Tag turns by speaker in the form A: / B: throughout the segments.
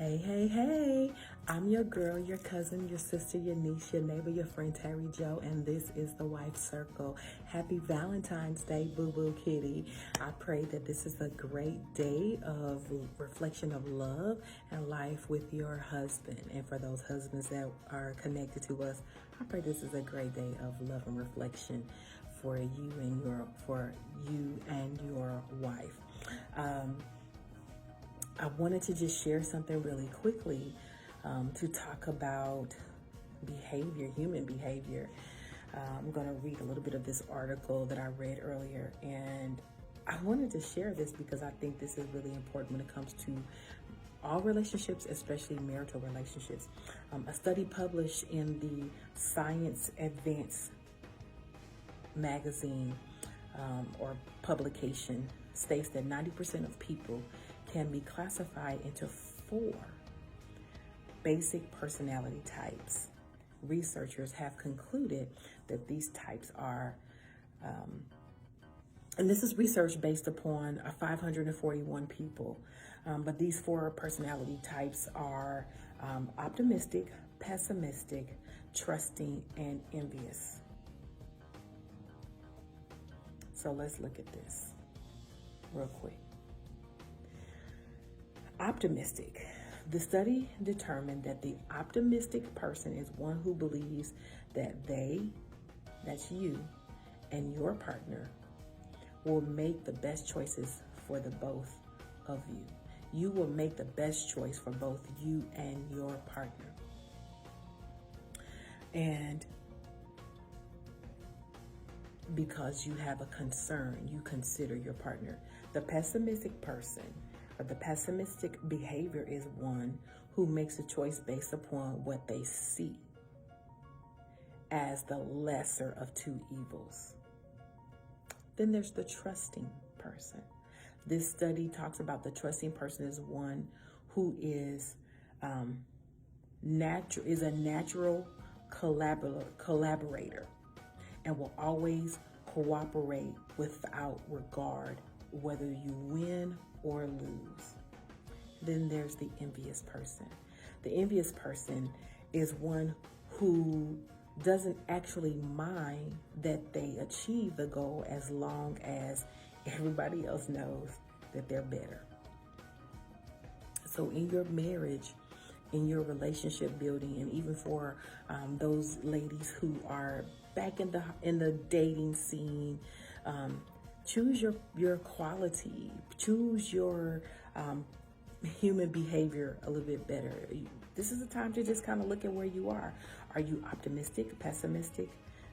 A: Hey, hey, hey, I'm your girl, your cousin, your sister, your niece, your neighbor, your friend, Terry Joe, and this is the Wife Circle. Happy Valentine's Day, boo-boo kitty. I pray that this is a great day of reflection of love and life with your husband. And for those husbands that are connected to us, I pray this is a great day of love and reflection for you and your wife. I wanted to just share something really quickly to talk about behavior, human behavior. I'm going to read a little bit of this article that I read earlier, and I wanted to share this because I think this is really important when it comes to all relationships, especially marital relationships. A study published in the Science Advance magazine or publication states that 90% of people can be classified into 4 basic personality types. Researchers have concluded that these types are, and this is research based upon 541 people, but these 4 personality types are optimistic, pessimistic, trusting, and envious. So let's look at this real quick. Optimistic. The study determined that the optimistic person is one who believes that that's you, and your partner will make the best choices for the both of you. You will make the best choice for both you and your partner. And because you have a concern, you consider your partner. The pessimistic person, or the pessimistic behavior, is one who makes a choice based upon what they see as the lesser of 2 evils. Then there's the trusting person. This study talks about the trusting person as one who is a natural collaborator and will always cooperate without regard whether you win or lose. Then there's the envious person. The envious person is one who doesn't actually mind that they achieve the goal as long as everybody else knows that they're better. So in your marriage, in your relationship building, and even for those ladies who are back in the dating scene, choose your quality, choose your human behavior a little bit better. This is a time to just kind of look at where you are. Are you optimistic, pessimistic,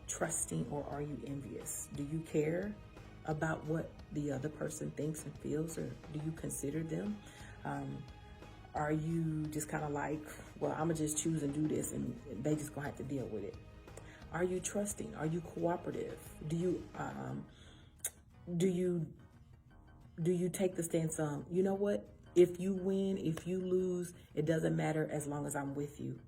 A: trusting, or are you envious? Do you care about what the other person thinks and feels, or do you consider them? Are you just kind of like, well, I'm gonna just choose and do this, and they just gonna have to deal with it? Are you trusting? Are you cooperative? Do you take the stance on, you know what? If you win, if you lose, it doesn't matter as long as I'm with you.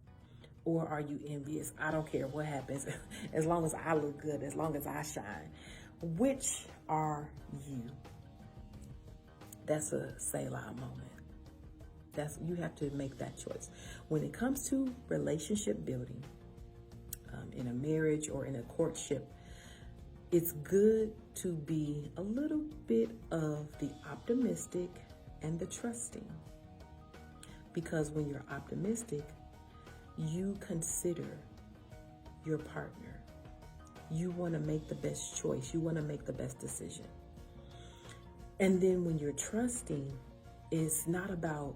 A: Or are you envious? I don't care what happens, as long as I look good, as long as I shine. Which are you? That's a Selah moment. You have to make that choice. When it comes to relationship building, in a marriage or in a courtship, it's good to be a little bit of the optimistic and the trusting. Because when you're optimistic, you consider your partner. You want to make the best choice. You want to make the best decision. And then when you're trusting, it's not about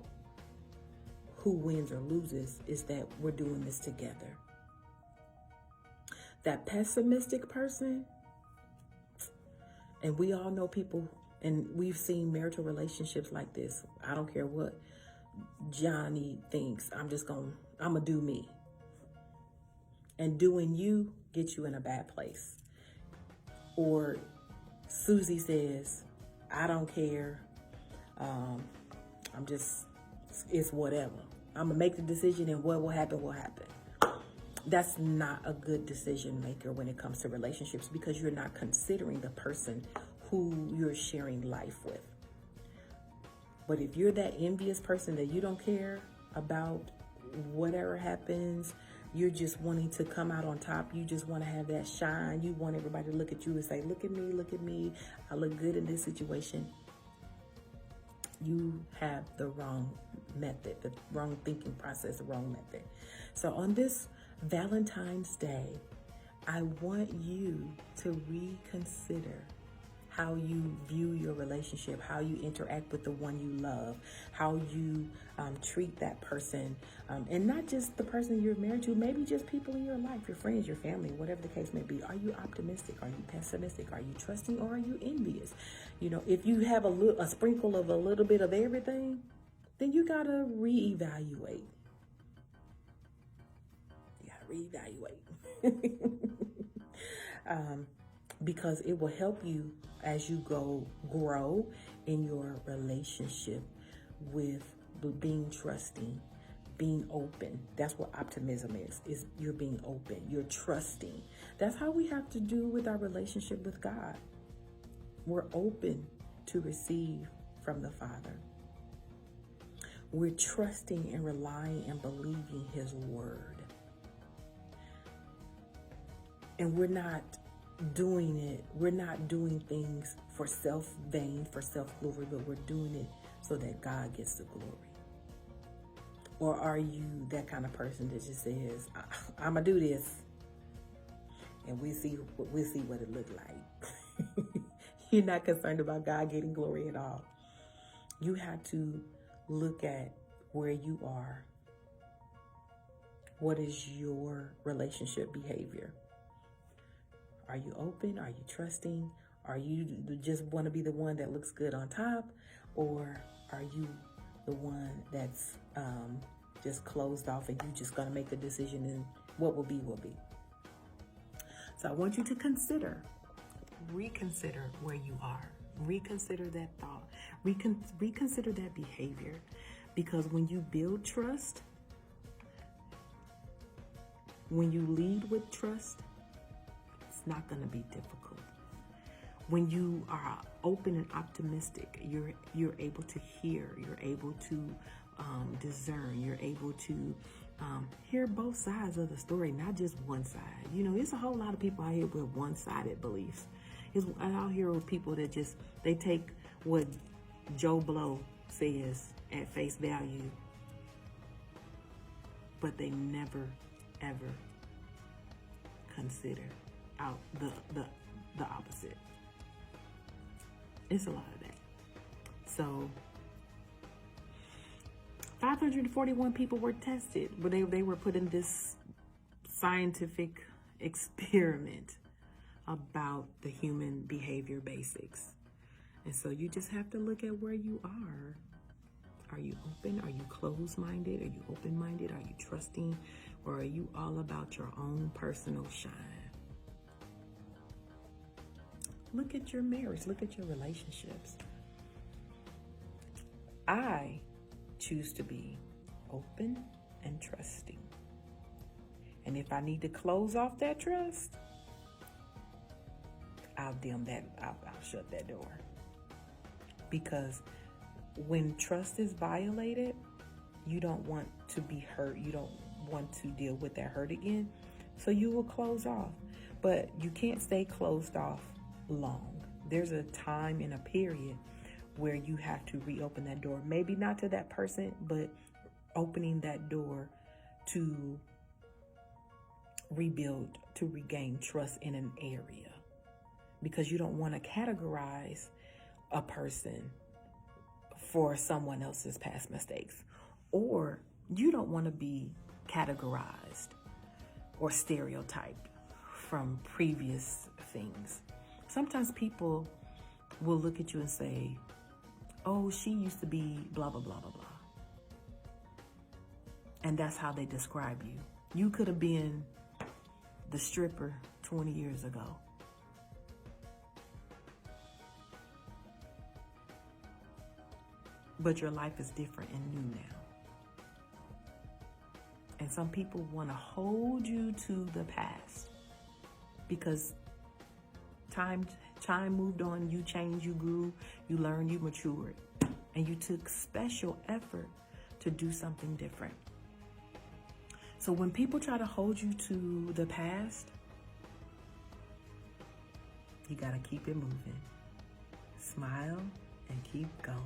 A: who wins or loses, it's that we're doing this together. That pessimistic person, and we all know people, and we've seen marital relationships like this. I don't care what Johnny thinks, I'm gonna do me. And doing you gets you in a bad place. Or Susie says, I don't care. It's whatever. I'm gonna make the decision, and what will happen will happen. That's not a good decision maker when it comes to relationships, because you're not considering the person who you're sharing life with. But if you're that envious person that you don't care about whatever happens. You're just wanting to come out on top. You just want to have that shine. You want everybody to look at you and say, look at me. I look good in this situation. You have the wrong method, the wrong thinking process, the wrong method. So on this Valentine's Day, I want you to reconsider how you view your relationship, how you interact with the one you love, how you treat that person, and not just the person you're married to, maybe just people in your life, your friends, your family, whatever the case may be. Are you optimistic? Are you pessimistic? Are you trusting, or are you envious? You know, if you have a sprinkle of a little bit of everything, then you gotta reevaluate. You gotta reevaluate. Because it will help you as you grow in your relationship with being trusting, being open. That's what optimism is you're being open, you're trusting. That's how we have to do with our relationship with God. We're open to receive from the Father. We're trusting and relying and believing His word. And we're not doing things for self-gain, for self-glory, but we're doing it so that God gets the glory. Or are you that kind of person that just says, I'm gonna do this, and we'll see what it look like? You're not concerned about God getting glory at all. You have to look at where you are. What is your relationship behavior? Are you open? Are you trusting? Are you just want to be the one that looks good on top? Or are you the one that's just closed off and you just going to make a decision and what will be, will be? So I want you to reconsider where you are. Reconsider that thought. Reconsider that behavior. Because when you build trust, when you lead with trust, it's not going to be difficult. When you are open and optimistic, you're able to hear, you're able to discern, you're able to hear both sides of the story, not just one side. You know, it's a whole lot of people out here with one-sided beliefs. It's out here with people that they take what Joe Blow says at face value, but they never, ever consider out the opposite. It's a lot of that. So 541 people were tested, but they were put in this scientific experiment about the human behavior basics. And so you just have to look at where you are. Are you open? Are you closed-minded? Are you open-minded? Are you trusting? Or are you all about your own personal shine? Look at your marriage. Look at your relationships. I choose to be open and trusting. And if I need to close off that trust, I'll dim that. I'll shut that door. Because when trust is violated, you don't want to be hurt. You don't want to deal with that hurt again. So you will close off. But you can't stay closed off long. There's a time and a period where you have to reopen that door. Maybe not to that person, but opening that door to rebuild, to regain trust in an area. Because you don't want to categorize a person for someone else's past mistakes. Or you don't want to be categorized or stereotyped from previous things. Sometimes people will look at you and say, oh, she used to be blah, blah, blah, blah, blah. And that's how they describe you. You could have been the stripper 20 years ago. But your life is different and new now. And some people want to hold you to the past because time moved on, you changed, you grew, you learned, you matured, and you took special effort to do something different. So when people try to hold you to the past, you got to keep it moving. Smile and keep going.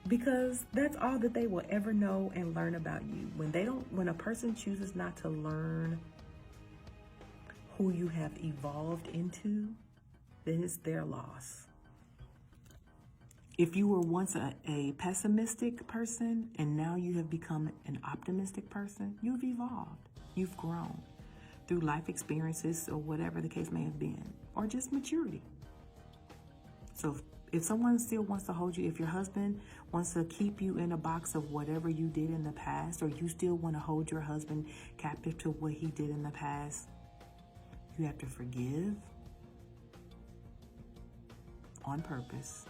A: Because that's all that they will ever know and learn about you. When a person chooses not to learn who you have evolved into, then it's their loss. If you were once a pessimistic person and now you have become an optimistic person, you've evolved. You've grown through life experiences or whatever the case may have been, or just maturity. So if someone still wants to hold you, if your husband wants to keep you in a box of whatever you did in the past, or you still want to hold your husband captive to what he did in the past, you have to forgive on purpose,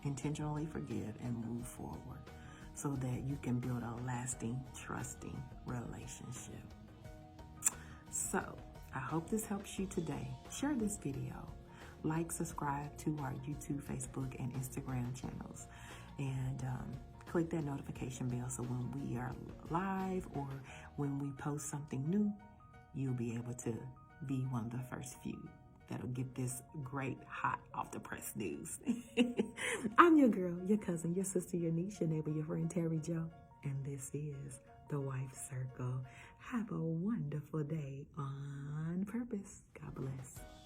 A: intentionally forgive, and move forward so that you can build a lasting, trusting relationship. So I hope this helps you today. Share this video. Like, subscribe to our YouTube, Facebook, and Instagram channels. And click that notification bell so when we are live or when we post something new, you'll be able to be one of the first few that'll get this great, hot, off the press news. I'm your girl, your cousin, your sister, your niece, your neighbor, your friend, Terry Jo. And this is The Wife Circle. Have a wonderful day on purpose. God bless.